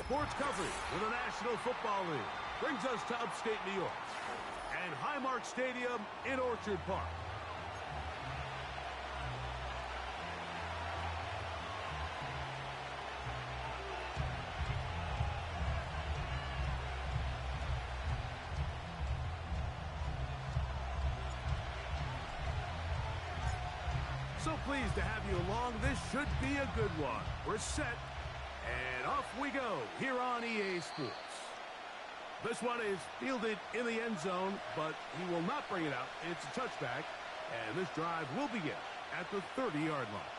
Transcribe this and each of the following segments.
Sports coverage for the National Football League brings us to upstate New York and Highmark Stadium in Orchard Park. So pleased to have you along. This should be a good one. We're set, and off we go here on EA Sports. This one is fielded in the end zone, but he will not bring it out. It's a touchback, and this drive will begin at the 30-yard line.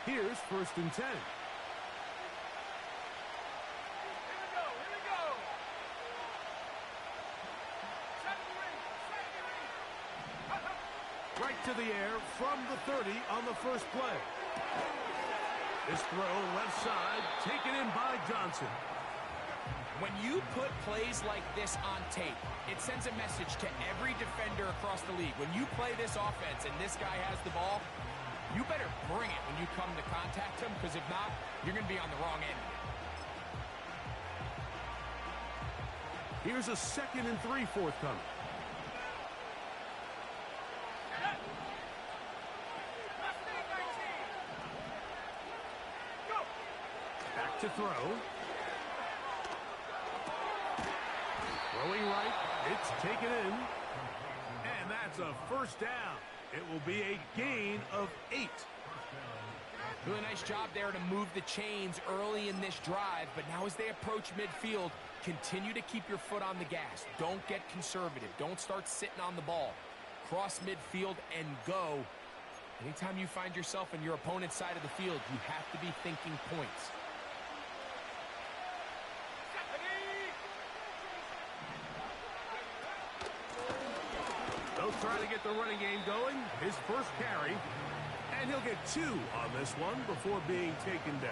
Here's 1st and 10. Here we go. Right to the air from the 30 on the first play. This throw left side, taken in by Johnson. When you put plays like this on tape, it sends a message to every defender across the league. When you play this offense and this guy has the ball, you better bring it when you come to contact him, because if not, you're going to be on the wrong end of it. Here's a 2nd and 3 forthcoming. Back to throw. Throwing right. It's taken in. And that's a 1st down. It will be a gain of 8. Really nice job there to move the chains early in this drive, but now as they approach midfield, continue to keep your foot on the gas. Don't get conservative. Don't start sitting on the ball. Cross midfield and go. Anytime you find yourself on your opponent's side of the field, you have to be thinking points. They'll try to get the running game going. His first carry. And he'll get 2 on this one before being taken down.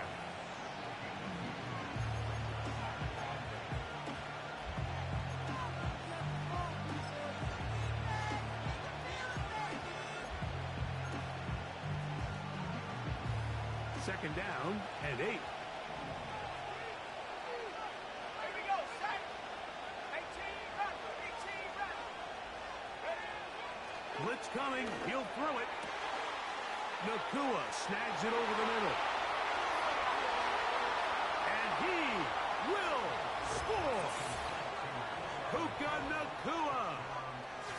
Second down and 8. Blitz coming. He'll throw it. Nacua snags it over the middle. And he will score. Puka Nacua.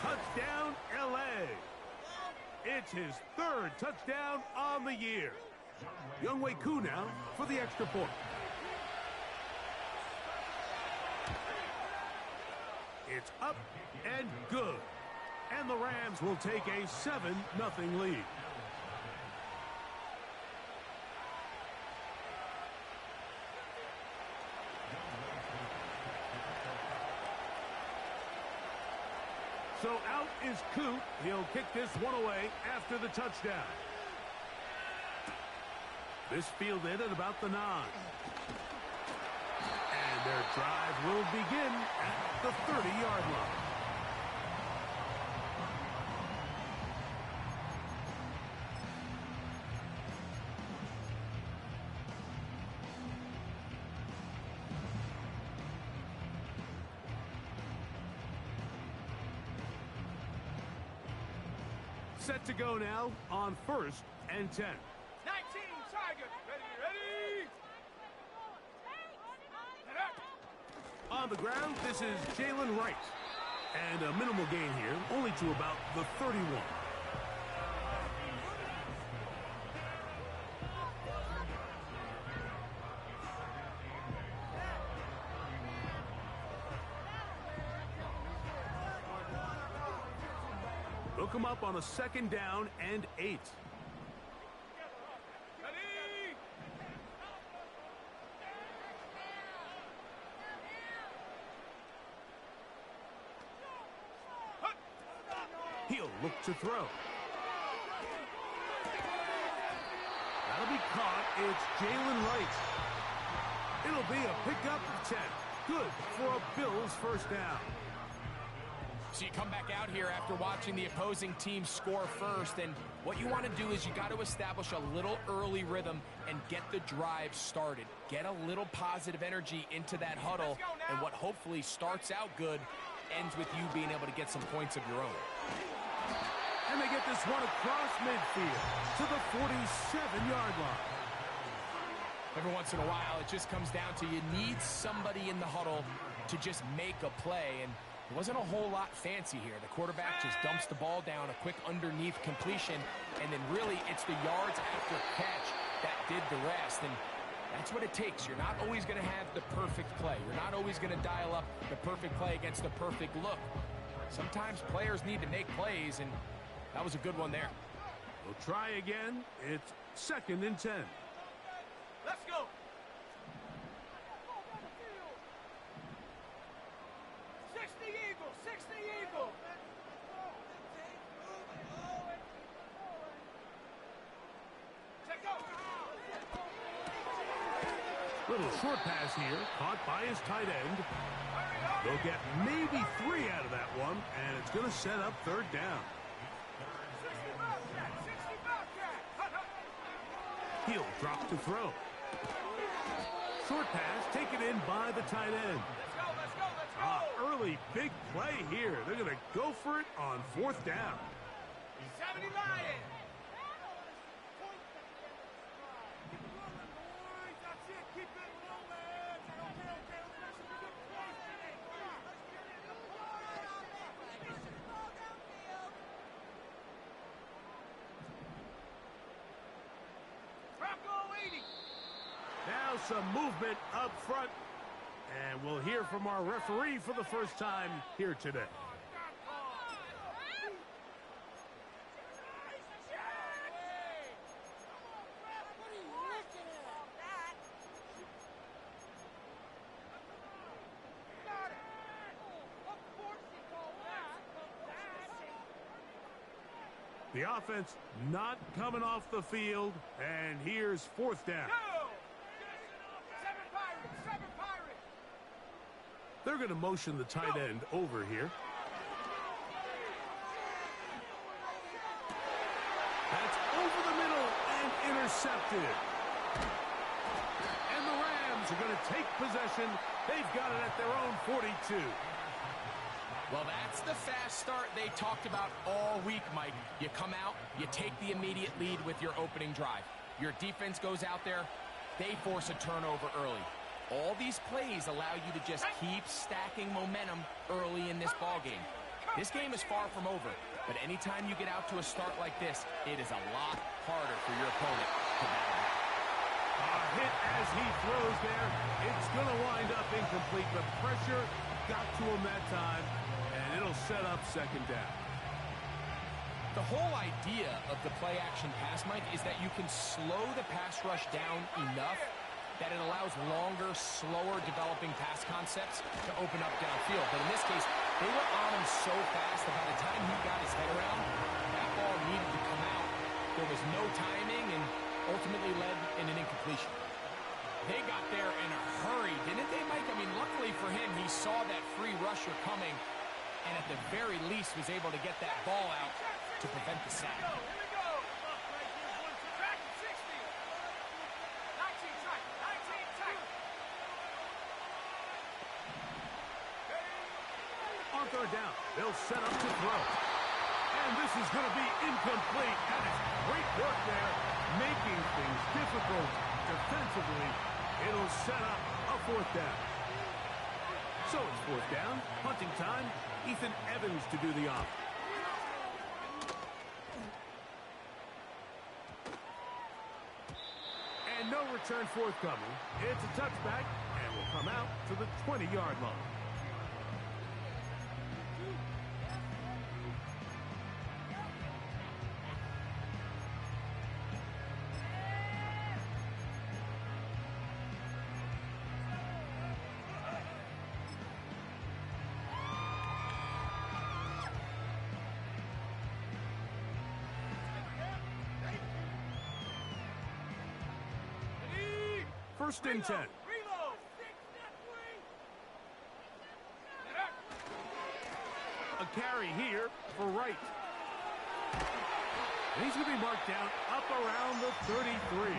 Touchdown, L.A. It's his 3rd touchdown on the year. Younghoe Koo now for the extra point. It's up and good. And the Rams will take a 7-0 lead. So out is Koo. He'll kick this one away after the touchdown. This fielded at about the 9. And their drive will begin at the 30-yard line. Set to go now on 1st and 10. 19, Tigers, ready. On the ground, this is Jalen Wright. And a minimal gain here, only to about the 31. Hook him up on a 2nd down and 8. He'll look to throw. That'll be caught. It's Jalen Wright. It'll be a pickup of 10. Good for a Bills first down. So you come back out here after watching the opposing team score first, and what you want to do is you got to establish a little early rhythm and get the drive started. Get a little positive energy into that huddle, and what hopefully starts out good ends with you being able to get some points of your own. And they get this one across midfield to the 47-yard line. Every once in a while, it just comes down to you need somebody in the huddle to just make a play, and it wasn't a whole lot fancy here. The quarterback just dumps the ball down, a quick underneath completion, and then really it's the yards after catch that did the rest, and that's what it takes. You're not always going to have the perfect play. You're not always going to dial up the perfect play against the perfect look. Sometimes players need to make plays, and that was a good one there. We'll try again. It's 2nd and 10. Let's go. 60 Eagles, 60 Eagles. Check out. Little short pass here, caught by his tight end. They'll get maybe 3 out of that one, and it's going to set up 3rd down. 60 Bobcat, 60 Bobcat. He'll drop to throw. Short pass taken in by the tight end. Let's go, let's go, let's go. Early big play here. They're going to go for it on 4th down. 70 Lions. Now some movement up front. And we'll hear from our referee for the first time here today. The offense not coming off the field, and here's 4th down. They're going to motion the tight end over here. That's over the middle and intercepted. And the Rams are going to take possession. They've got it at their own 42. Well, that's the fast start they talked about all week, Mike. You come out, you take the immediate lead with your opening drive. Your defense goes out there, they force a turnover early. All these plays allow you to just keep stacking momentum early in this ballgame. This game is far from over, but anytime you get out to a start like this, it is a lot harder for your opponent to battle back. A hit as he throws there. It's going to wind up incomplete. The pressure got to him that time, and it'll set up 2nd down. The whole idea of the play-action pass, Mike, is that you can slow the pass rush down enough that it allows longer, slower developing pass concepts to open up downfield. But in this case, they were on him so fast that by the time he got his head around, that ball needed to come out. There was no timing and ultimately led in an incompletion. They got there in a hurry, didn't they, Mike? I mean, luckily for him, he saw that free rusher coming and at the very least was able to get that ball out to prevent the sack. On 3rd down, they'll set up to throw. And this is going to be incomplete. And it's great work there, making things difficult defensively. It'll set up a 4th down. So it's 4th down, punting time. Ethan Evans to do the off. And no return forthcoming. It's a touchback, and will come out to the 20-yard line. First and 10. carry here for Wright. And he's going to be marked down up around the 33.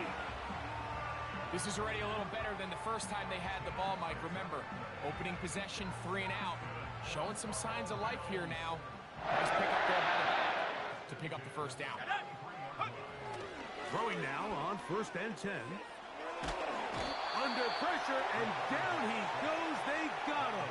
This is already a little better than the first time they had the ball, Mike. Remember, opening possession, 3 and out. Showing some signs of life here now. Nice pick up there by the back to pick up the first down. Throwing now on 1st and 10. Under pressure, and down he goes. They got him.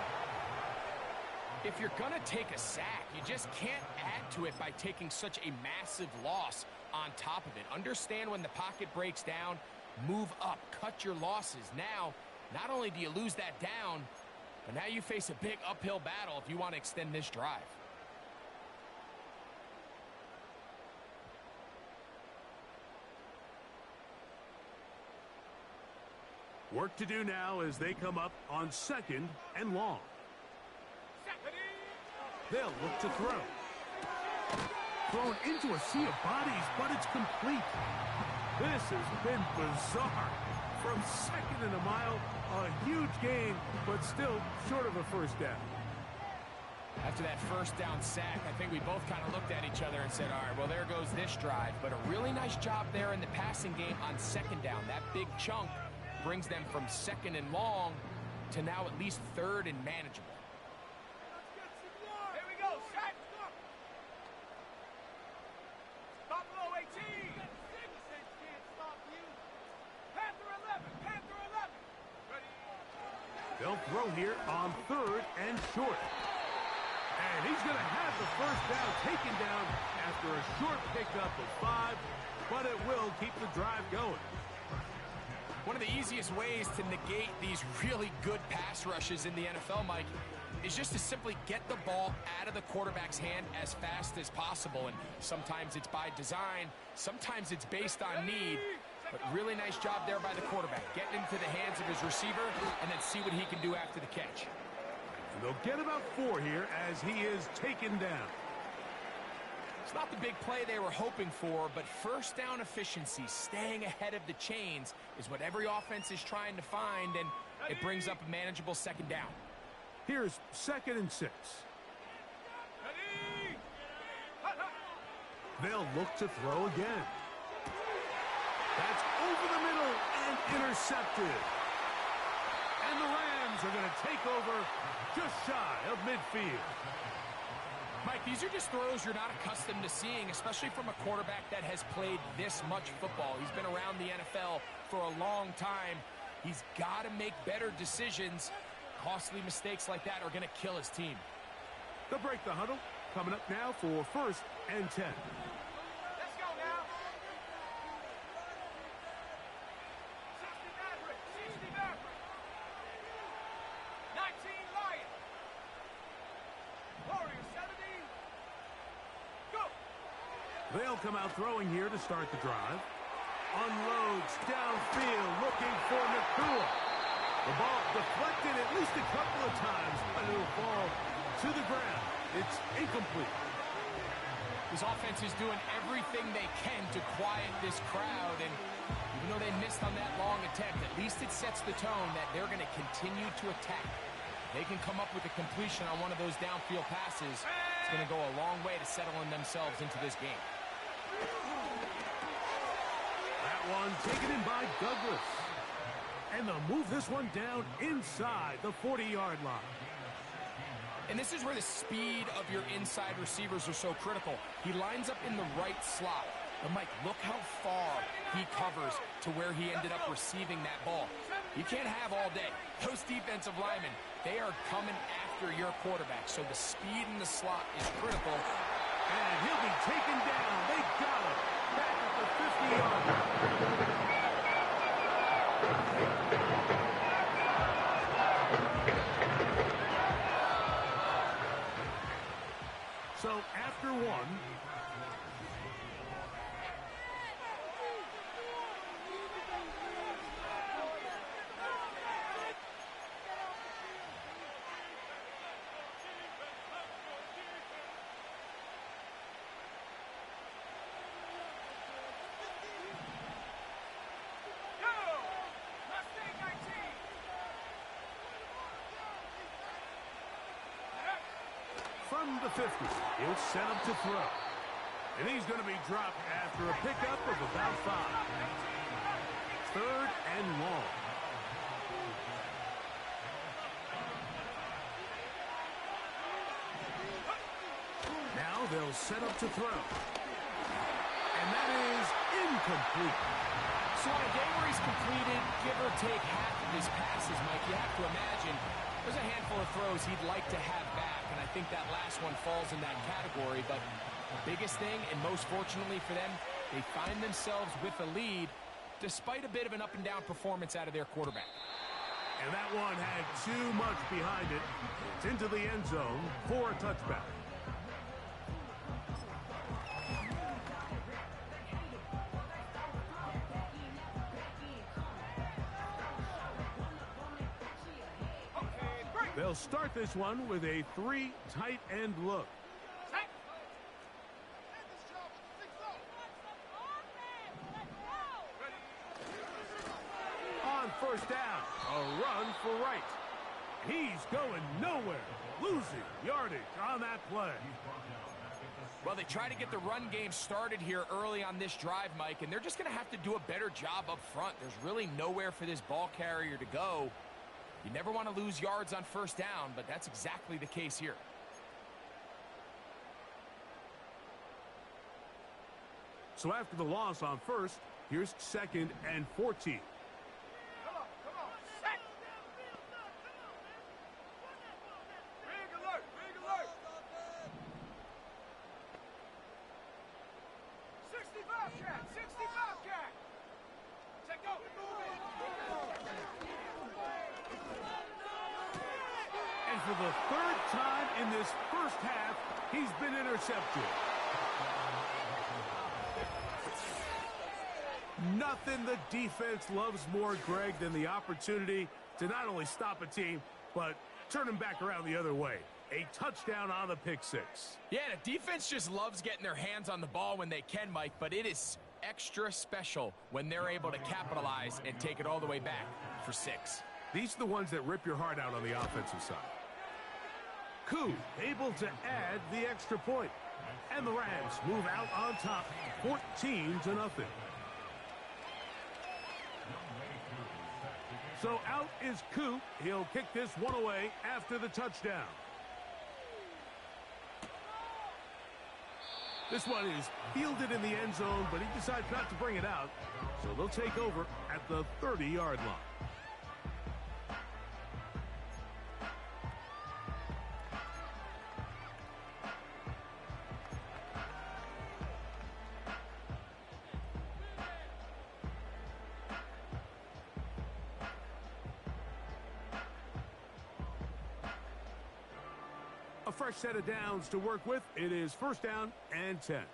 If you're going to take a sack, you just can't add to it by taking such a massive loss on top of it. Understand when the pocket breaks down, move up, cut your losses. Now, not only do you lose that down, but now you face a big uphill battle if you want to extend this drive. Work to do now as they come up on 2nd and long. They'll look to throw. Thrown into a sea of bodies, but it's complete. This has been bizarre. From 2nd and a mile, a huge gain, but still short of a first down. After that first down sack, I think we both kind of looked at each other and said, all right, well, there goes this drive. But a really nice job there in the passing game on 2nd down. That big chunk brings them from 2nd and long to now at least 3rd and manageable. Here we go, set. Buffalo 18. Panther 11. Panther 11. Ready. They'll throw here on 3rd and short. And he's going to have the first down taken down after a short pickup of 5, but it will keep the drive going. One of the easiest ways to negate these really good pass rushes in the NFL, Mike, is just to simply get the ball out of the quarterback's hand as fast as possible. And sometimes it's by design, sometimes it's based on need. But really nice job there by the quarterback, getting into the hands of his receiver and then see what he can do after the catch. And they'll get about 4 here as he is taken down. It's not the big play they were hoping for, but first down efficiency, staying ahead of the chains, is what every offense is trying to find, and it brings up a manageable 2nd down. Here's 2nd and 6. Ready. They'll look to throw again. That's over the middle and intercepted. And the Rams are going to take over just shy of midfield. Mike, these are just throws you're not accustomed to seeing, especially from a quarterback that has played this much football. He's been around the NFL for a long time. He's got to make better decisions. Costly mistakes like that are going to kill his team. They'll break the huddle. Coming up now for 1st and 10. Let's go now. 60 Maverick. 60 Maverick. 19 Lion. Warriors 70. Go. They'll come out throwing here to start the drive. Unloads downfield looking for Nakua. The ball deflected at least a couple of times, but it'll fall to the ground. It's incomplete. This offense is doing everything they can to quiet this crowd, and even though they missed on that long attempt, at least it sets the tone that they're going to continue to attack. They can come up with a completion on one of those downfield passes. It's going to go a long way to settling themselves into this game. That one taken in by Douglas. And they'll move this one down inside the 40-yard line. And this is where the speed of your inside receivers are so critical. He lines up in the right slot. But, Mike, look how far he covers to where he ended up receiving that ball. You can't have all day. Those defensive linemen, they are coming after your quarterback. So the speed in the slot is critical. And he'll be taken down. They got him back at the 50-yard line. So after one, Go. Mustang 19. from the 50. He'll set up to throw. And he's going to be dropped after a pickup of about 5. 3rd and long. Now they'll set up to throw. And that is incomplete. So on a day where he's completed, give or take half of his passes, Mike, you have to imagine there's a handful of throws he'd like to have back, and I think that last one falls in that category. But the biggest thing, and most fortunately for them, they find themselves with a lead despite a bit of an up-and-down performance out of their quarterback. And that one had too much behind it. It's into the end zone for a touchback. They'll start this one with a 3 tight end look. On first down, a run for Wright. He's going nowhere, losing yardage on that play. Well, they try to get the run game started here early on this drive, Mike, and they're just going to have to do a better job up front. There's really nowhere for this ball carrier to go. You never want to lose yards on first down, but that's exactly the case here. So after the loss on first, here's 2nd and 14. Come on, set. Big alert, big alert. 65 cat, 65 cat. Check go, move it. And for the 3rd time in this first half, he's been intercepted. Nothing the defense loves more, Greg, than the opportunity to not only stop a team, but turn them back around the other way. A touchdown on the pick 6. Yeah, the defense just loves getting their hands on the ball when they can, Mike, but it is extra special when they're able to capitalize and take it all the way back for 6. These are the ones that rip your heart out on the offensive side. Koo able to add the extra point. And the Rams move out on top, 14-0. So out is Koo. He'll kick this one away after the touchdown. This one is fielded in the end zone, but he decides not to bring it out. So they'll take over at the 30-yard line. A fresh set of downs to work with. It is 1st down and 10. Here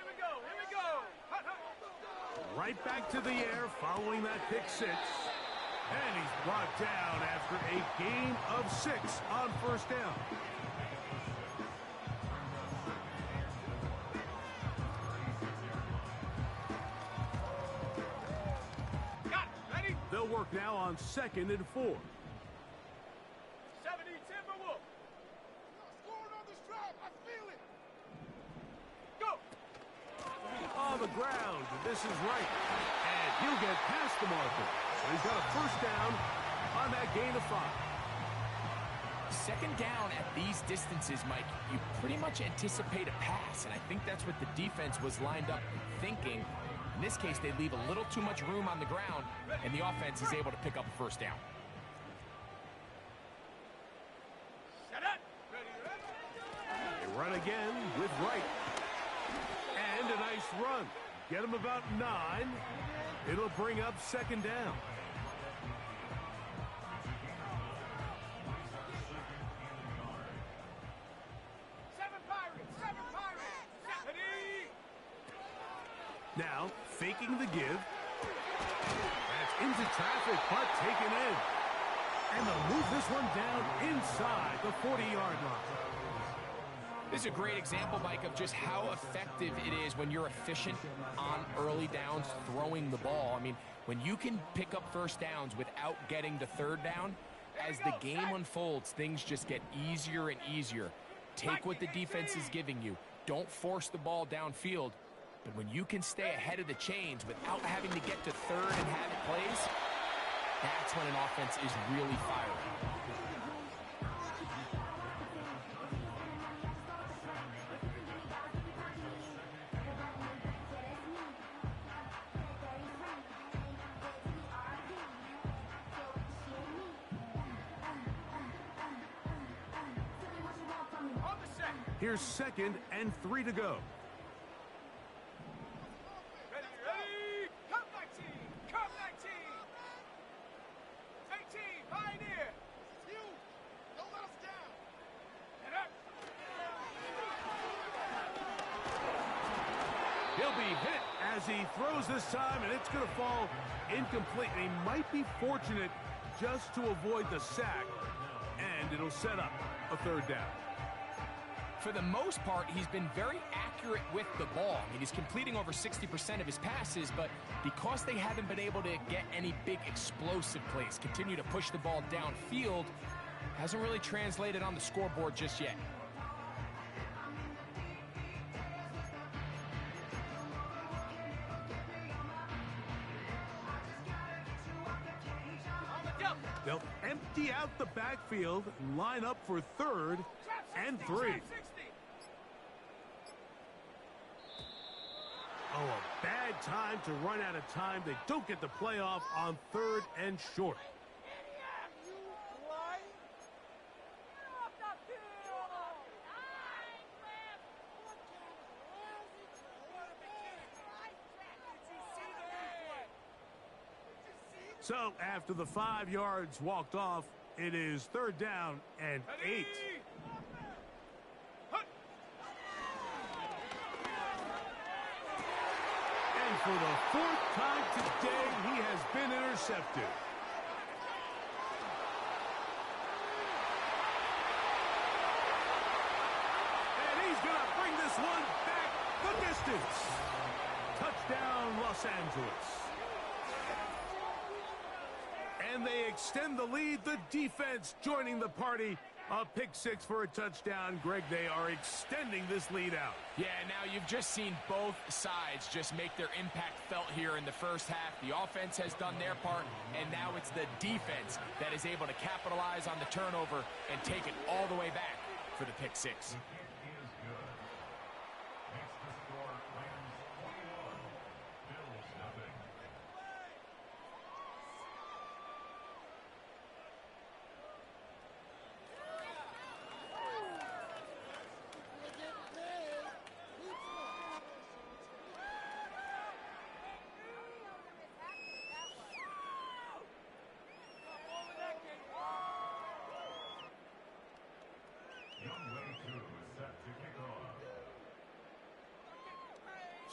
we go, here we go. Hut, hut. Right back to the air following that pick 6. And he's brought down after a gain of 6 on 1st down. Got it, ready? They'll work now on 2nd and 4. 70 Timberwolf. Scoring on this drive, I feel it. Go. On the ground, this is Wright. And he'll get past the marker. So he's got a 1st down on that gain of 5. 2nd down at these distances, Mike, you pretty much anticipate a pass, and I think that's what the defense was lined up thinking. In this case, they leave a little too much room on the ground, and the offense is able to pick up a 1st down. Set up. Ready. They run again with Wright. And a nice run. Get him about 9. It'll bring up 2nd down. Seven Pirates. Ready. Now, faking the give. That's into traffic, but taken in. And they'll move this one down inside the 40-yard line. This is a great example, Mike, of just how effective it is when you're efficient on early downs throwing the ball. I mean, when you can pick up 1st downs without getting to 3rd down, as the game unfolds, things just get easier and easier. Take what the defense is giving you. Don't force the ball downfield. But when you can stay ahead of the chains without having to get to third and have it plays, that's when an offense is really firing. Here's 2nd and 3 to go. Ready? Come 19! Come 19! 18! Pioneer! You! Don't let us down! And up! He'll be hit as he throws this time, and it's going to fall incomplete. And he might be fortunate just to avoid the sack, and it'll set up a 3rd down. For the most part, he's been very accurate with the ball. I mean, he's completing over 60% of his passes, but because they haven't been able to get any big explosive plays, continue to push the ball downfield, hasn't really translated on the scoreboard just yet. They'll empty out the backfield and line up for 3rd and 3. Oh, a bad time to run out of time. They don't get the playoff on 3rd and short. So after the 5 yards walked off, it is 3rd down and 8. And for the 4th time today, he has been intercepted. And he's going to bring this one back the distance. Touchdown, Los Angeles. And they extend the lead. The defense joining the party. A pick 6 for a touchdown. Greg, they are extending this lead out. Yeah, now you've just seen both sides just make their impact felt here in the first half. The offense has done their part, and now it's the defense that is able to capitalize on the turnover and take it all the way back for the pick 6.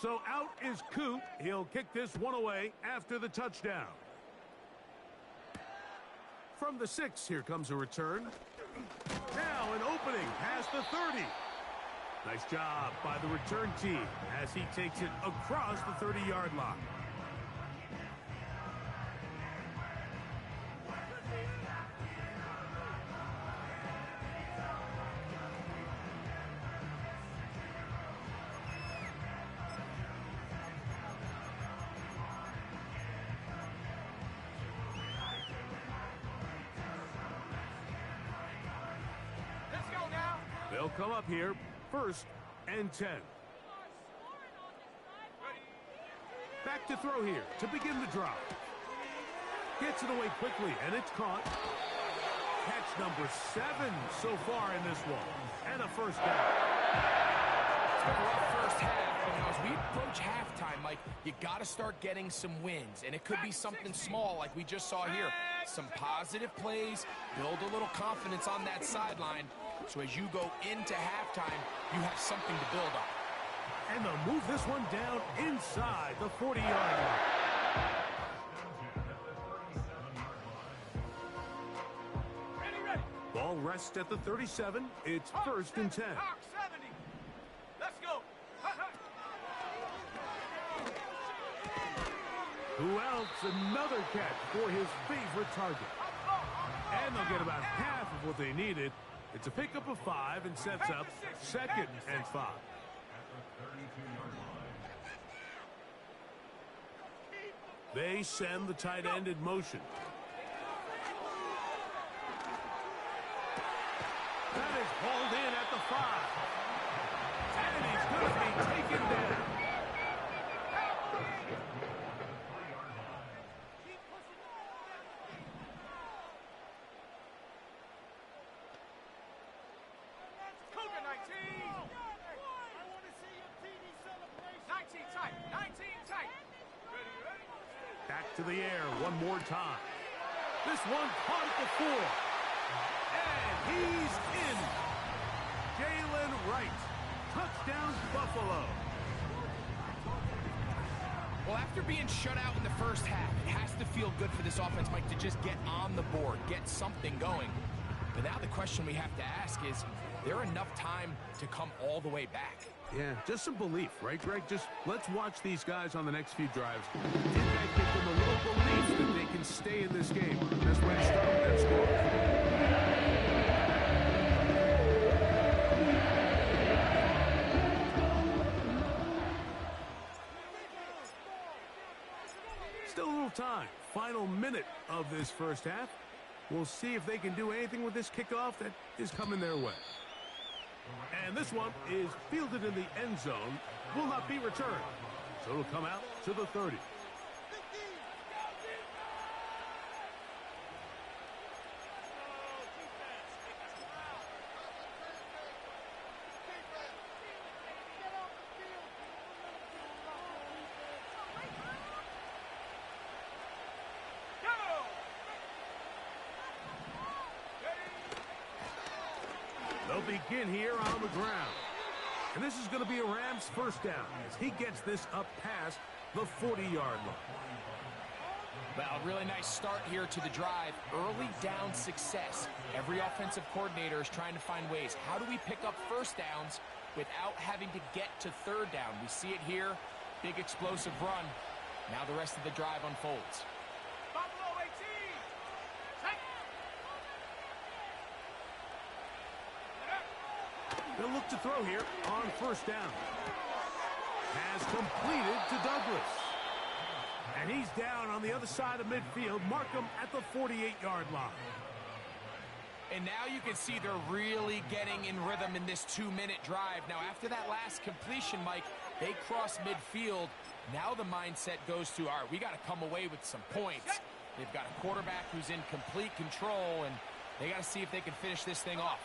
So out is Coop. He'll kick this one away after the touchdown. From the 6, here comes a return. Now an opening past the 30. Nice job by the return team as he takes it across the 30-yard line. They'll come up here, 1st and 10. Back to throw here to begin the drive. Gets it away quickly, and it's caught. Catch number 7 so far in this one. And a 1st down. It's been a rough first half, but now as we approach halftime, Mike, you got to start getting some wins. And it could be something small like we just saw here. Some positive plays, build a little confidence on that sideline. So as you go into halftime, you have something to build on. And they'll move this one down inside the 40-yard line. Ready. Ball rests at the 37. It's 1st and 10. Hawk 70. Let's go. Who else? Another catch for his favorite target. And they'll get about half of what they needed It's a pickup of 5 and sets up 2nd and 5. They send the tight end in motion. That is hauled in at the 5. And he's going to be taken down. Cougar 19! I want to see your TV celebration. 19 tight, 19 tight. Ready? Back to the air one more time. This one caught at the 4. And he's in. Jalen Wright. Touchdown, Buffalo. Well, after being shut out in the first half, it has to feel good for this offense, Mike, to just get on the board, get something going. But now the question we have to ask is there enough time to come all the way back? Yeah, just some belief, right, Greg? Just let's watch these guys on the next few drives. Did that give them a little belief that they can stay in this game? That's where to start with that score. Still a little time. Final minute of this first half. We'll see if they can do anything with this kickoff that is coming their way. And this one is fielded in the end zone. Will not be returned. So it'll come out to the 30. They'll begin here on the ground. And this is going to be a Rams first down as he gets this up past the 40-yard line. Well, really nice start here to the drive. Early down success. Every offensive coordinator is trying to find ways. How do we pick up first downs without having to get to third down? We see it here. Big explosive run. Now the rest of the drive unfolds. Buffalo 18! They'll look to throw here on first down. Has completed to Douglas. And he's down on the other side of midfield. Mark him at the 48-yard line. And now you can see they're really getting in rhythm in this 2-minute drive. Now, after that last completion, Mike, they cross midfield. Now the mindset goes to, all right, we got to come away with some points. They've got a quarterback who's in complete control, and they got to see if they can finish this thing off.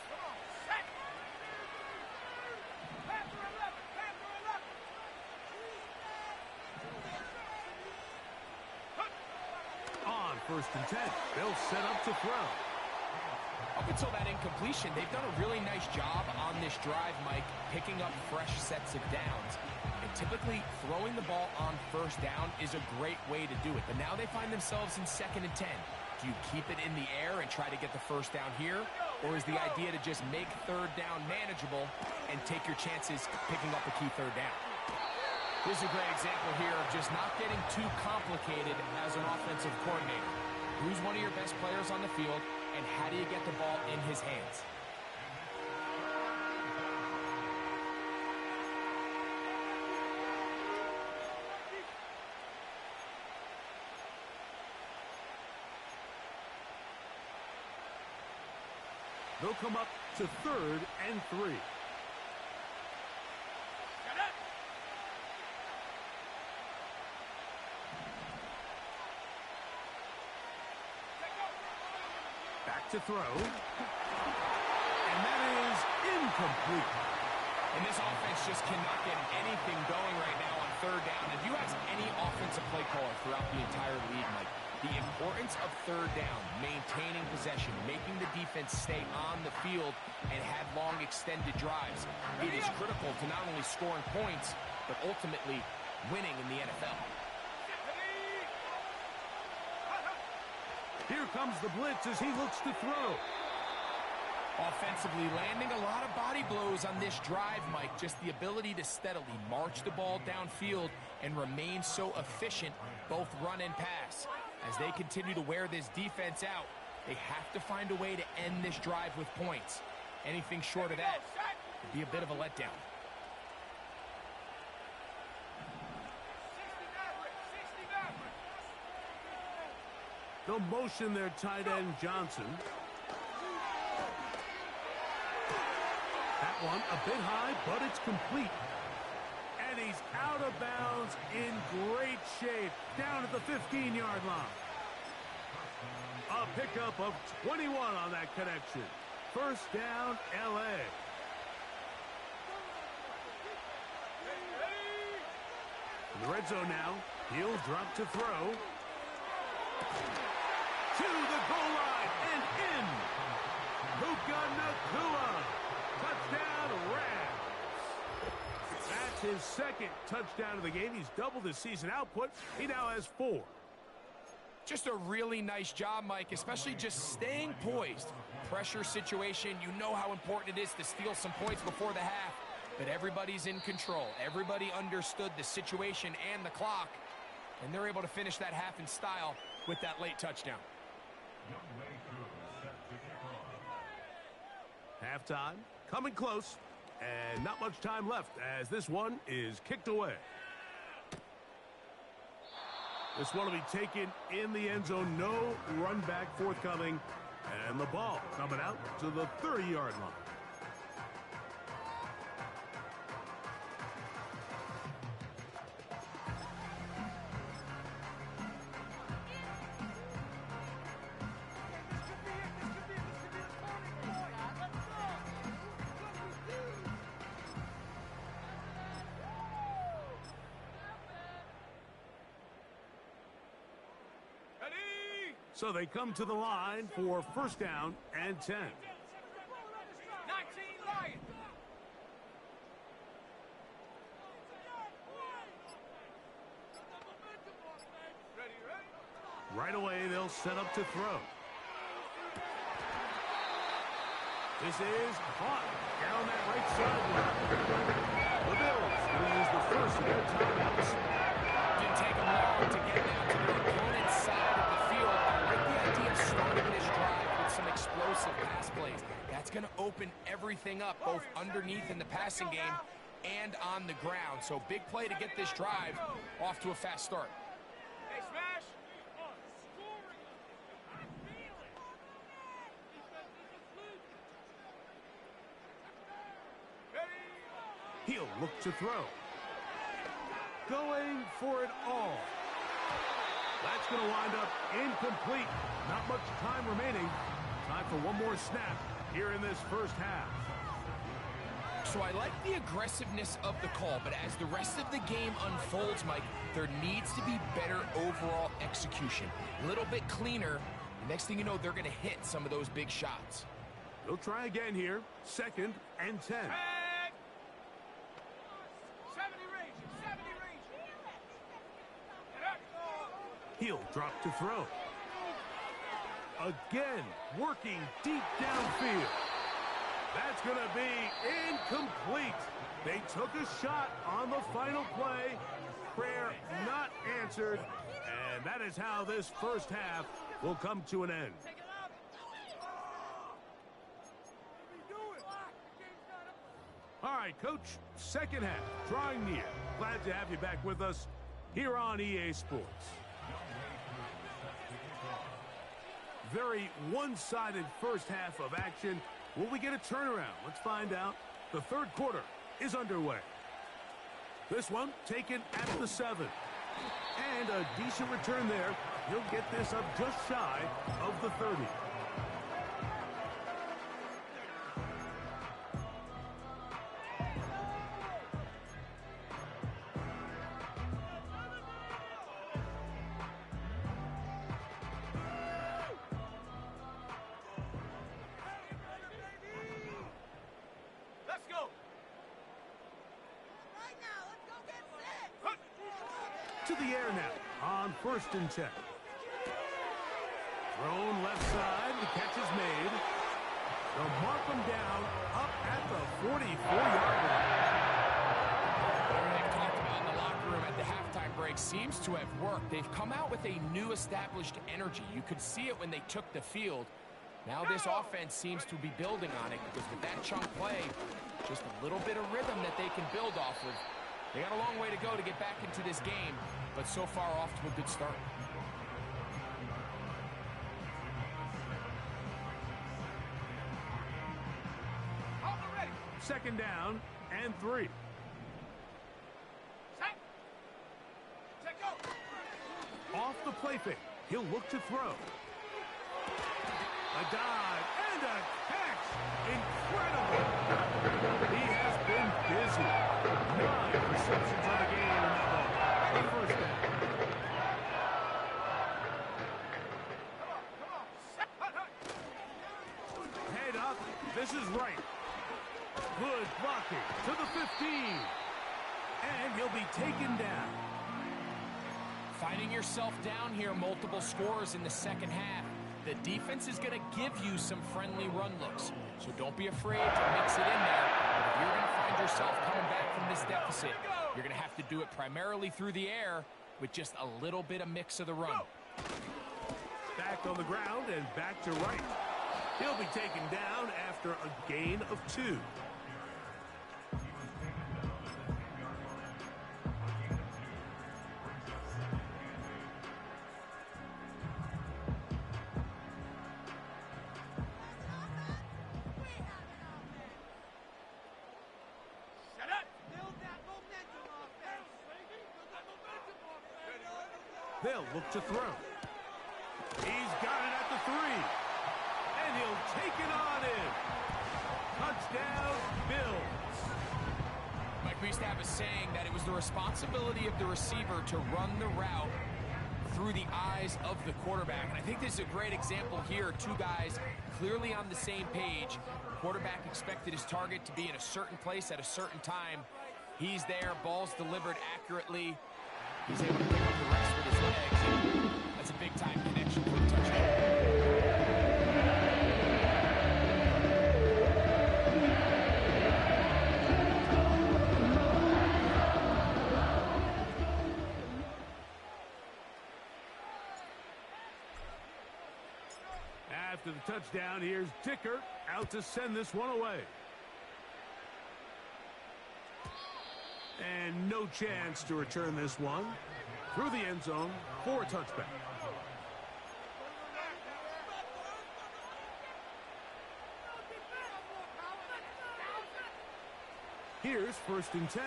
First and 10. They'll set up to throw. Up until that incompletion, they've done a really nice job on this drive, Mike, picking up fresh sets of downs. And typically, throwing the ball on first down is a great way to do it. But now they find themselves in 2nd and 10. Do you keep it in the air and try to get the first down here? Or is the idea to just make third down manageable and take your chances picking up a key third down? This is a great example here of just not getting too complicated as an offensive coordinator. Who's one of your best players on the field, and how do you get the ball in his hands? They'll come up to 3rd and 3. To throw, and that is incomplete. And this offense just cannot get anything going right now on third down. If you ask any offensive play caller throughout the entire league, Mike, the importance of third down, maintaining possession, making the defense stay on the field and have long extended drives, it is critical to not only scoring points, but ultimately winning in the NFL. Here comes the blitz as he looks to throw. Offensively, landing a lot of body blows on this drive, Mike. Just the ability to steadily march the ball downfield and remain so efficient, both run and pass. As they continue to wear this defense out, they have to find a way to end this drive with points. Anything short of that would be a bit of a letdown. 60 Maverick. They'll motion their tight end, Johnson. That one a bit high, but it's complete. And he's out of bounds in great shape, down at the 15-yard line. A pickup of 21 on that connection. First down, L.A. In the red zone now. He'll drop to throw. To the goal line and in. Puka Nacua. Touchdown, Rams. That's his second touchdown of the game. He's doubled his season output. He now has 4. Just a really nice job, Mike, especially just staying poised. Pressure situation, you know how important it is to steal some points before the half, but everybody's in control. Everybody understood the situation and the clock, and they're able to finish that half in style with that late touchdown. Halftime, coming close, and not much time left as this one is kicked away. This one will be taken in the end zone. No run back forthcoming. And the ball coming out to the 30-yard line. So they come to the line for first down and 10. 19 Lions. Ready. Right away, they'll set up to throw. This is caught down that right sideline. The Bills will use the first of their timeouts. Didn't take them long to get down to their opponent's side of the field. I like the idea of starting this drive with some explosive pass plays. That's going to open everything up, both underneath in the passing game and on the ground. So big play to get this drive off to a fast start. Hey, smash. He'll look to throw. Going for it all. That's going to wind up incomplete. Not much time remaining. Time for one more snap here in this first half. So I like the aggressiveness of the call, but as the rest of the game unfolds, Mike, there needs to be better overall execution. A little bit cleaner. The next thing you know, they're going to hit some of those big shots. They'll try again here. Second and 10. 70 range. He'll drop to throw. Again, working deep downfield. That's going to be incomplete. They took a shot on the final play. Prayer not answered. And that is how this first half will come to an end. All right, Coach, second half, drawing near. Glad to have you back with us here on EA Sports. Very one-sided first half of action. Will we get a turnaround? Let's find out. The third quarter is underway. This one taken at the 7. And a decent return there. He'll get this up just shy of the 30. To the air now on first and 10. Thrown left side. The catch is made. They'll mark him down up at the 44-yard line. They've talked about in the locker room at the halftime break seems to have worked. They've come out with a new established energy. You could see it when they took the field. Now this offense seems to be building on it because with that chunk play, just a little bit of rhythm that they can build off of. They got a long way to go to get back into this game, but so far off to a good start. Second down and 3. Set. Set, go. Off the play fake. He'll look to throw. A dive and a catch. Incredible. He has been busy. 9 receptions on the game in that ball. The first down. Come on. Head up. This is right. Good blocking to the 15. And he'll be taken down. Finding yourself down here, multiple scores in the second half. The defense is going to give you some friendly run looks. So don't be afraid to mix it in there. But if you're going to find yourself coming back from this deficit, you're going to have to do it primarily through the air with just a little bit of mix of the run. Back on the ground and back to right. He'll be taken down after a gain of 2. They'll look to throw. He's got it at the 3. And he'll take it on in. Touchdown, Bills. Mike, we used to have a saying that it was the responsibility of the receiver to run the route through the eyes of the quarterback. And I think this is a great example here. 2 guys clearly on the same page. Quarterback expected his target to be in a certain place at a certain time. He's there. Ball's delivered accurately. He's able to pick up the rest with his legs. That's a big-time connection for a touchdown. After the touchdown, here's Dicker out to send this one away. And no chance to return this one through the end zone for a touchback. Here's 1st and 10.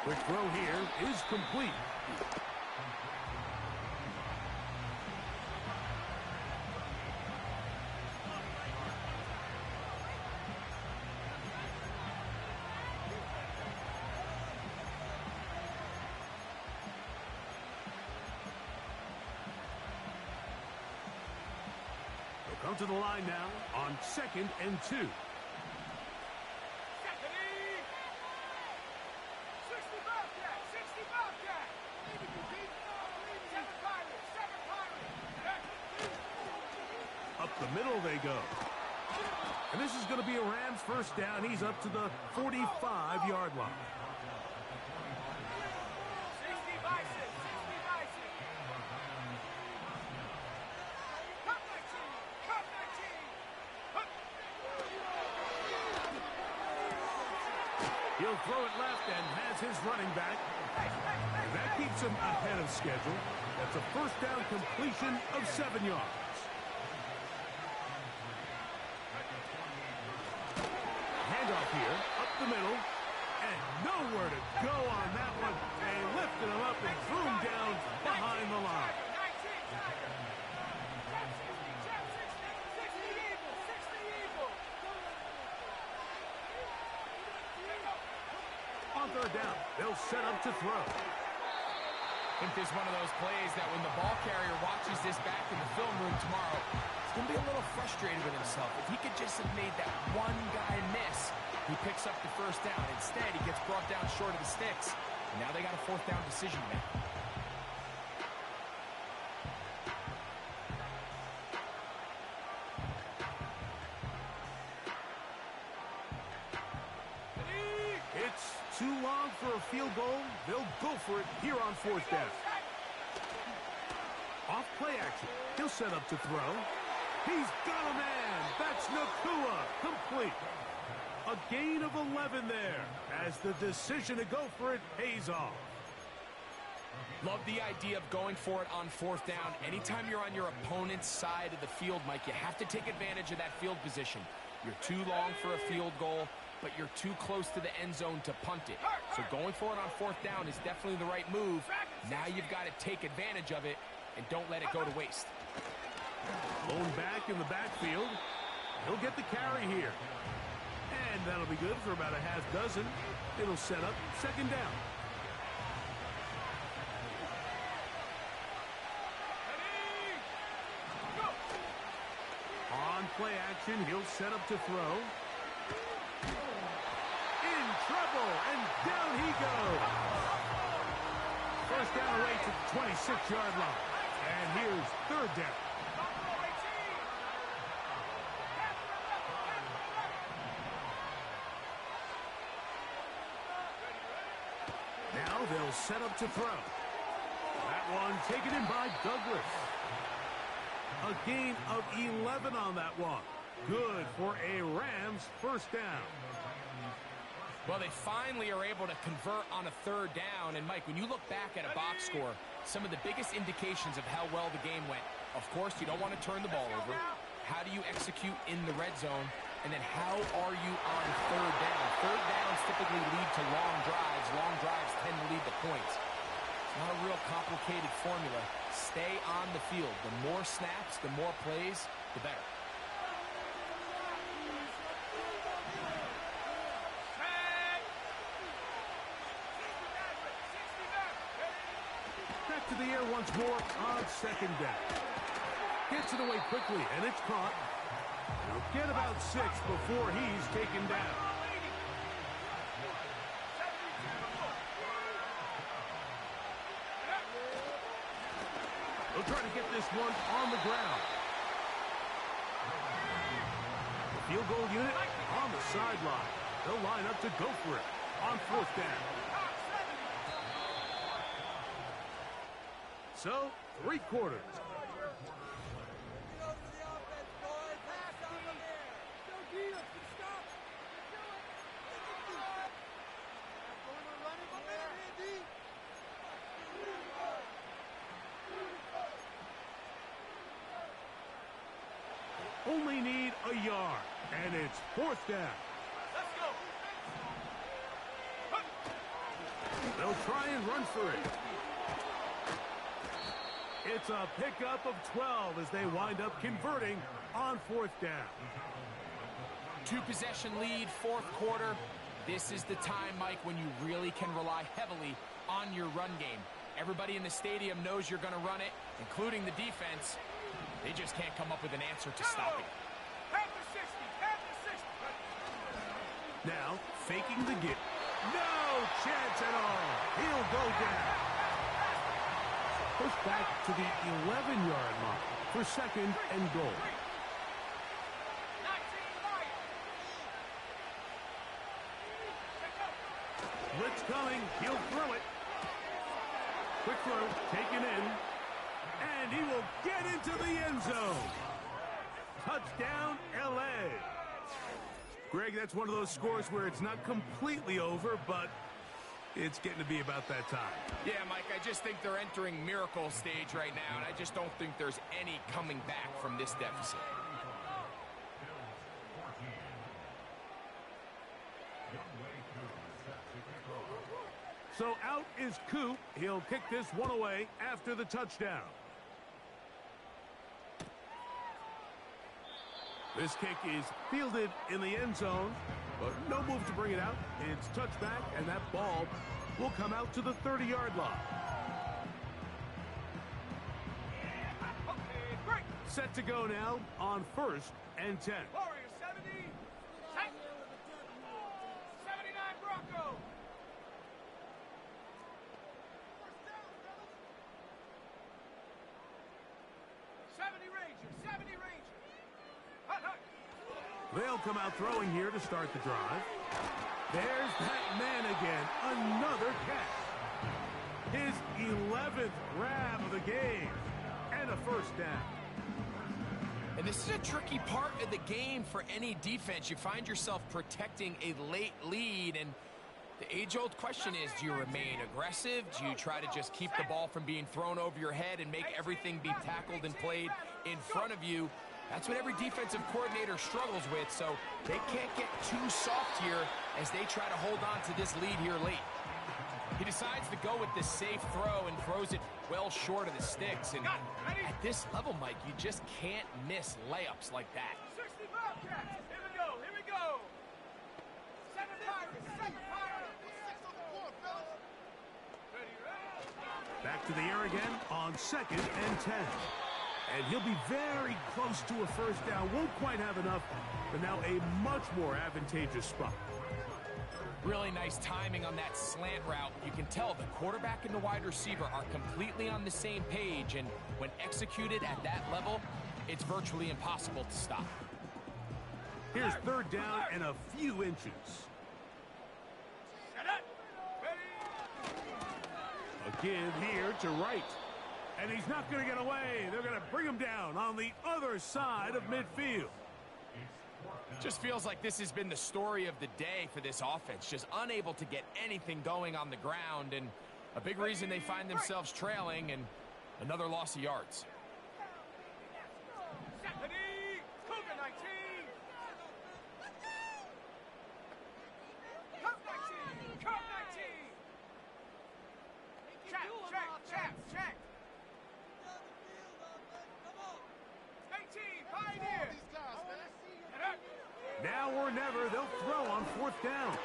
Quick throw here is complete. Come to the line now on 2nd and 2. 60 Bobcat, 60 Bobcat. 7 Pirates, 7 Pirates. Up the middle they go. And this is going to be a Rams first down. He's up to the 45-yard line. 60 by 6, 60 by 6. Cut 19, cut 19. He'll throw it left and has his running back. And that keeps him ahead of schedule. That's a first down completion of 7 yards. Handoff here, up the middle, and nowhere to go on that one. They lifted him up and threw him down behind the line. 60 Eagles, 60 Eagles. On 3rd down, they'll set up to throw. I think there's one of those plays that when the ball carrier watches this back in the film room tomorrow, he's going to be a little frustrated with himself. If he could just have made that one guy miss, he picks up the first down. Instead, he gets brought down short of the sticks. And now they got a 4th down decision to make. too long for a field goal. They'll go for it here on fourth down. Off play action. He'll set up to throw. He's got a man. That's Nacua. Complete. A gain of 11 there as the decision to go for it pays off. Love the idea of going for it on fourth down. Anytime you're on your opponent's side of the field, Mike, you have to take advantage of that field position. You're too long for a field goal, but you're too close to the end zone to punt it. So going for it on fourth down is definitely the right move. Now you've got to take advantage of it and don't let it go to waste. Blown back in the backfield. He'll get the carry here. And that'll be good for about a half dozen. It'll set up second down. On play action, he'll set up to throw. In trouble, and down he goes. First down away to the 26-yard line. And here's third down. Now they'll set up to throw. That one taken in by Douglas. A gain of 11 on that one. Good for a Rams first down. Well, they finally are able to convert on a third down. And, Mike, when you look back at a box score, some of the biggest indications of how well the game went, of course, you don't want to turn the ball over. How do you execute in the red zone? And then how are you on third down? Third downs typically lead to long drives. Long drives tend to lead to points. It's not a real complicated formula. Stay on the field. The more snaps, the more plays, the better. Back to the air once more on second down. Gets it away quickly, and it's caught. He'll get about 6 before he's taken down. They'll try to get this one on the ground. The field goal unit on the sideline. They'll line up to go for it on fourth down. So, 3 quarters. Only need a yard, and it's fourth down. Let's go. They'll try and run for it. It's a pickup of 12 as they wind up converting on fourth down. 2-possession lead, fourth quarter. This is the time, Mike, when you really can rely heavily on your run game. Everybody in the stadium knows you're going to run it, including the defense. They just can't come up with an answer to stop it. Now, faking the get. No chance at all. He'll go down. Push back to the 11-yard mark for second and goal. Blitz coming. He'll throw it. Quick throw, taken in. And he will get into the end zone. Touchdown, L.A. Greg, that's one of those scores where it's not completely over, but it's getting to be about that time. Yeah, Mike, I just think they're entering miracle stage right now, and I just don't think there's any coming back from this deficit. So out is Coop. He'll kick this one away after the touchdown. This kick is fielded in the end zone, but no move to bring it out. It's touchback, and that ball will come out to the 30-yard line. Set to go now on first and 10. Warriors 70. 79 Bronco. They'll come out throwing here to start the drive. There's that man again. Another catch. His 11th grab of the game. And a first down. And this is a tricky part of the game for any defense. You find yourself protecting a late lead, and the age-old question is, do you remain aggressive? Do you try to just keep the ball from being thrown over your head and make everything be tackled and played in front of you? That's what every defensive coordinator struggles with, so they can't get too soft here as they try to hold on to this lead here late. He decides to go with the safe throw and throws it well short of the sticks. And at this level, Mike, you just can't miss layups like that. 60 Bobcats. Here we go. Here we go. 7 Pirates. 7 Pirates. 6 on the floor, fellas. Ready, ready. Back to the air again on 2nd and 10. And he'll be very close to a first down. Won't quite have enough, but now a much more advantageous spot. Really nice timing on that slant route. You can tell the quarterback and the wide receiver are completely on the same page, and when executed at that level, it's virtually impossible to stop. Here's 3rd down and a few inches. Set up. Ready. A give here to Wright. And he's not going to get away. They're going to bring him down on the other side of midfield. Just feels like this has been the story of the day for this offense. Just unable to get anything going on the ground, and a big reason they find themselves trailing, and another loss of yards. Ready. Cougar 19. Cup 19. Cup 19. Check. 18. Pioneer. Now or never, they'll throw on 4th down.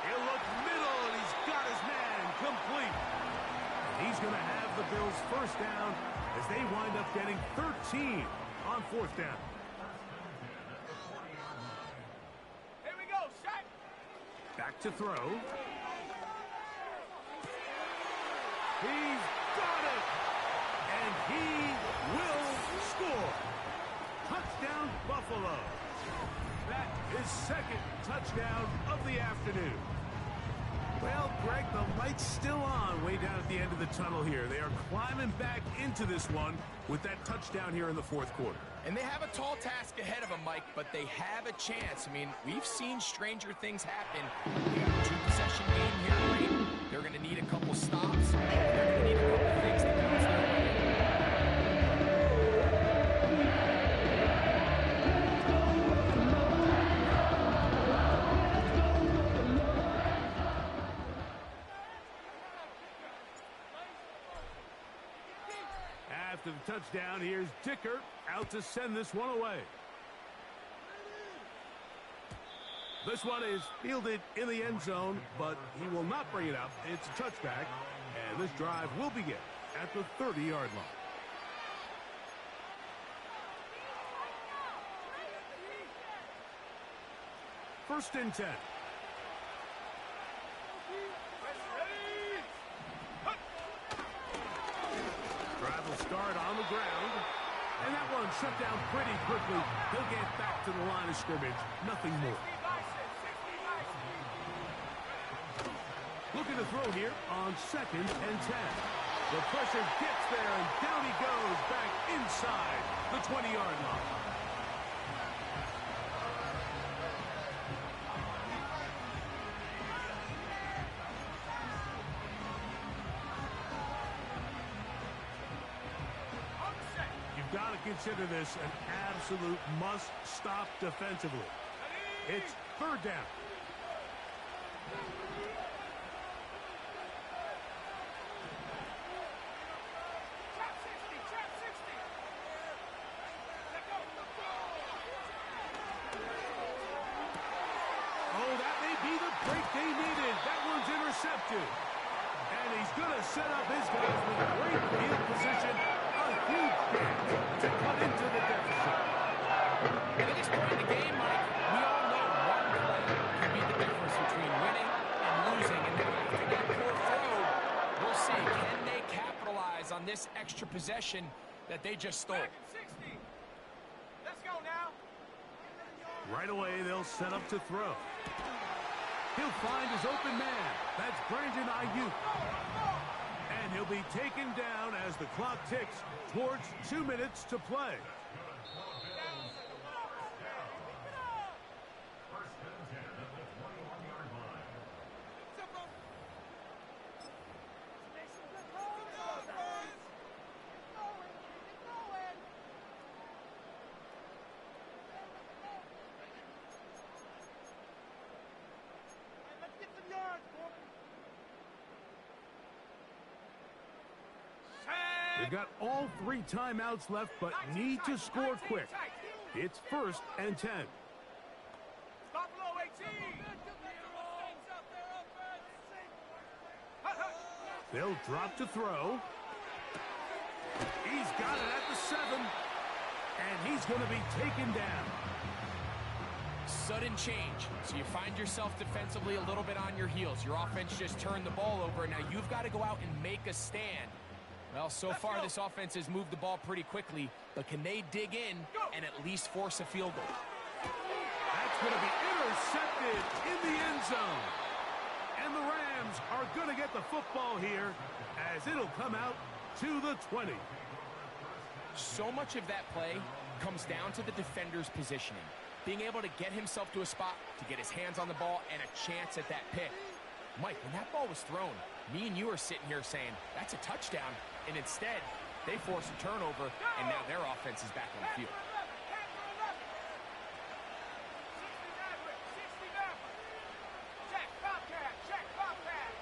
He'll look middle, and he's got his man complete. And he's going to have the Bills' first down as they wind up getting 13 on 4th down. Here we go. Set. Back to throw. He's got it. And he will score. Touchdown, Buffalo. That is 2nd touchdown of the afternoon. Well, Greg, the light's still on way down at the end of the tunnel here. They are climbing back into this one with that touchdown here in the 4th quarter. And they have a tall task ahead of them, Mike, but they have a chance. I mean, we've seen stranger things happen. They got a 2-possession game here late. They're going to need a couple stops. They're going to need a couple things to bounce their way. After the touchdown, here's Dicker out to send this one away. This one is fielded in the end zone, but he will not bring it up. It's a touchback, and this drive will begin at the 30-yard line. First and 10. Drive will start on the ground. And that one shut down pretty quickly. He'll get back to the line of scrimmage. Nothing more. Looking to throw here on 2nd and 10. The pressure gets there, and down he goes back inside the 20-yard line. You've got to consider this an absolute must-stop defensively. It's 3rd down. Oh, that may be the break they needed. That one's intercepted. And he's going to set up his guys with great field position. A huge chance to cut into the deficit. And at this point in the game, Mike, we all know one play can be the difference between winning and losing. And now after that poor throw, we'll see, can they capitalize on this extra possession that they just stole? 60. Let's go now. Right away, they'll set up to throw. He'll find his open man. That's Brandon Ayuk. And he'll be taken down as the clock ticks towards 2 minutes to play. They've got all 3 timeouts left, but need to score quick. It's 1st and 10. Stop below 18. They'll drop to throw. He's got it at the 7. And he's going to be taken down. Sudden change. So you find yourself defensively a little bit on your heels. Your offense just turned the ball over. Now you've got to go out and make a stand. Well, so far this offense has moved the ball pretty quickly, but can they dig in and at least force a field goal? That's going to be intercepted in the end zone. And the Rams are going to get the football here as it'll come out to the 20. So much of that play comes down to the defender's positioning. Being able to get himself to a spot to get his hands on the ball and a chance at that pick. Mike, when that ball was thrown, me and you are sitting here saying, that's a touchdown. And instead, they force a turnover, and now their offense is back on the field. Check, Bobcat, check, Bobcat.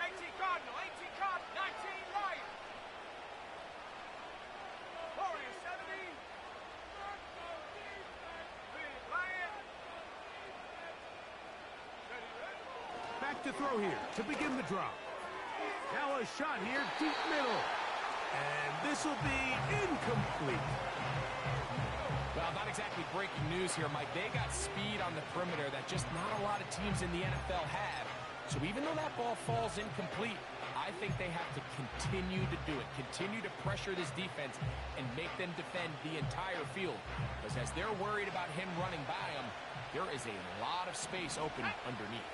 18 Cardinal, 19 Lion. Warriors 70. Lion. Back to throw here to begin the drop. Now a shot here, deep middle. And this will be incomplete. Well, not exactly breaking news here, Mike. They got speed on the perimeter that just not a lot of teams in the NFL have. So even though that ball falls incomplete, I think they have to continue to do it. Continue to pressure this defense and make them defend the entire field. Because as they're worried about him running by them, there is a lot of space open underneath.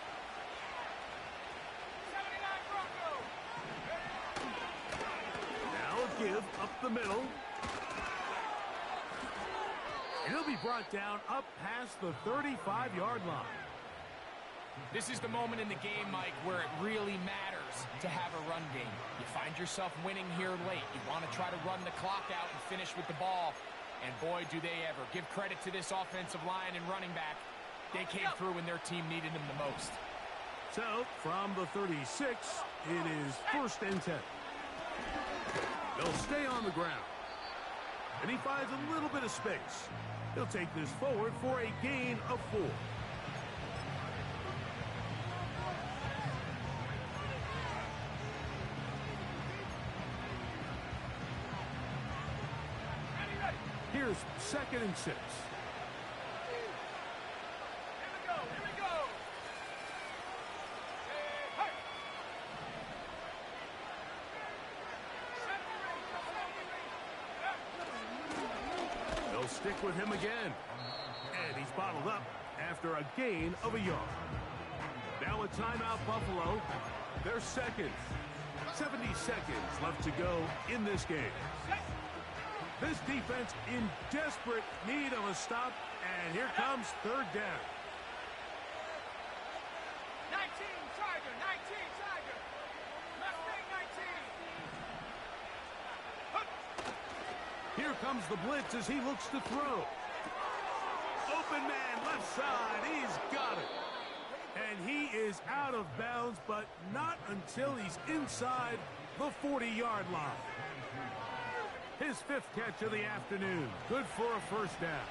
Give up the middle. And he'll be brought down up past the 35-yard line. This is the moment in the game, Mike, where it really matters to have a run game. You find yourself winning here late. You want to try to run the clock out and finish with the ball. And boy, do they ever. Give credit to this offensive line and running back. They came through when their team needed them the most. So, from the 36, it is 1st and 10. They'll stay on the ground. And he finds a little bit of space. He'll take this forward for a gain of 4. Here's 2nd and 6. Here we go. Hey. They'll stick with him again. And he's bottled up after a gain of a yard. Now a timeout, Buffalo. They're second. 70 seconds left to go in this game. This defense in desperate need of a stop. And here comes 3rd down. 19 Tiger. Mustang 19. Here comes the blitz as he looks to throw. Open man, left side. He's got it. And he is out of bounds, but not until he's inside the 40-yard line. His 5th catch of the afternoon. Good for a 1st down.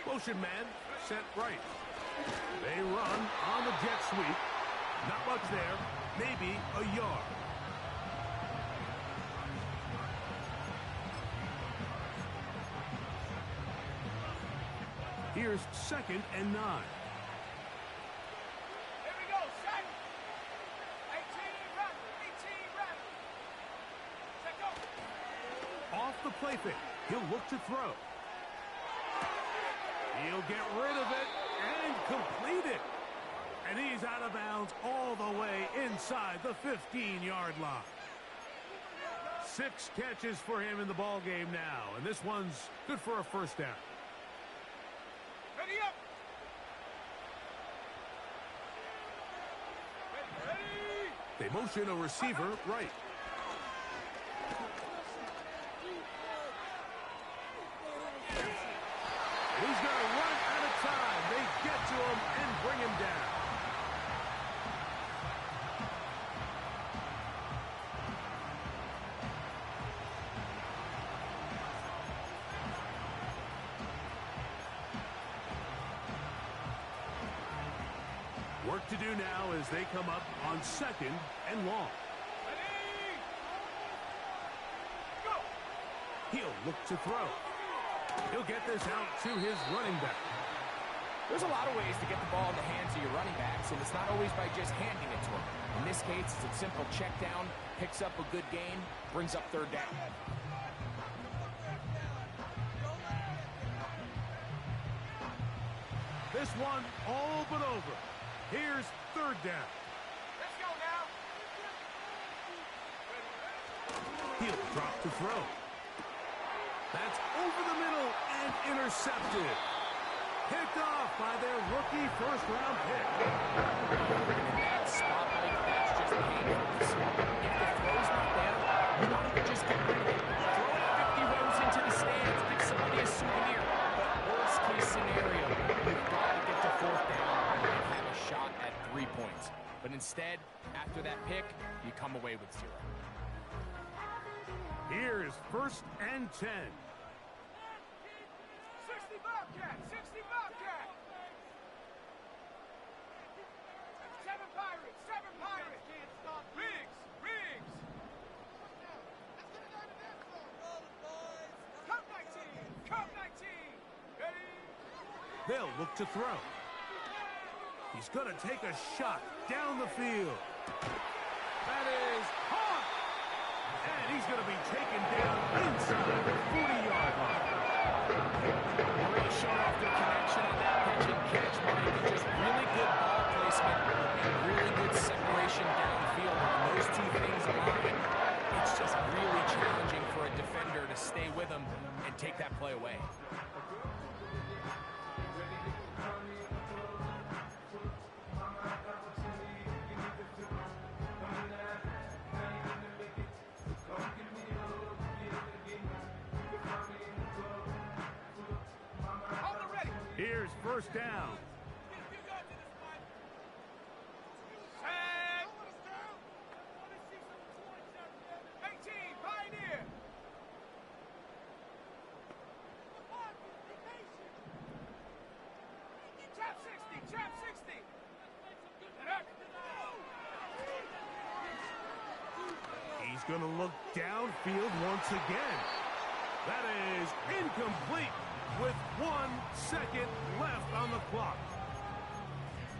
Motion man, set right. They run on the jet sweep. Not much there. Maybe a yard. Here's 2nd and 9. Here we go, set. 18 run. Set go. Off the play fake. He'll look to throw. He'll get rid of it and complete it. And he's out of bounds all the way inside the 15-yard line. 6 catches for him in the ball game now, and this one's good for a first down. Ready up. Ready. They motion a receiver right. He's going to run out of time. They get to him and bring him down. Work to do now as they come up on 2nd and long. Ready. Go. He'll look to throw. He'll get this out to his running back. There's a lot of ways to get the ball in the hands of your running backs, and it's not always by just handing it to them. In this case, it's a simple check down, picks up a good gain, brings up 3rd down. This one all but over. Here's 3rd down. Let's go now. He'll drop to throw. That's over the middle and intercepted. Picked off by their rookie first-round pick. In that spot, like, that's just painful to see. If the throw's not there, you want to just get rid of it. Throw it 50 rows into the stands, give somebody a souvenir. But worst-case scenario, you've got to get to 4th down and have a shot at 3 points. But instead, after that pick, you come away with 0. Here's 1st and 10. 60 Bobcat. 60 Bobcat. 7 Pirates. 7 Pirates. Can't stop. Riggs. Riggs. Cup 19. Cup 19. Ready. They'll look to throw. He's going to take a shot down the field. That is hot. And he's going to be taken down inside the 40-yard line. Really showing off their connection on that pitch and catch, Mike. And just really good ball placement and really good separation downfield. When those two things align, it's just really challenging for a defender to stay with them and take that play away. Here's 1st down. Set. 18, Pioneer. Trap 60, trap 60. He's going to look downfield once again. That is incomplete with 1 second left on the clock.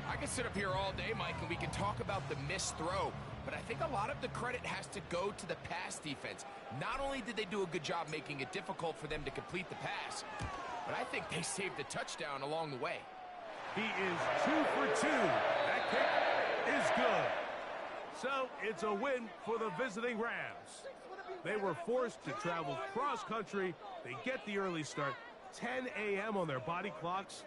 I can sit up here all day, Mike, and we can talk about the missed throw, but I think a lot of the credit has to go to the pass defense. Not only did they do a good job making it difficult for them to complete the pass, but I think they saved a touchdown along the way. He is 2 for 2. That kick is good. So it's a win for the visiting Rams. They were forced to travel cross-country. They get the early start, 10 a.m. on their body clocks.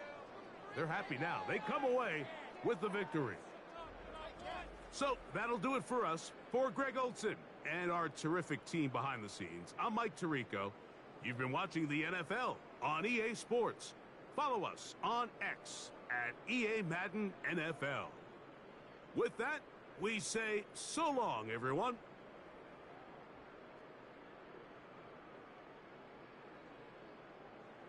They're happy now. They come away with the victory. So that'll do it for us. For Greg Olson and our terrific team behind the scenes, I'm Mike Tirico. You've been watching the NFL on EA Sports. Follow us on X at EA Madden NFL. With that, we say so long, everyone.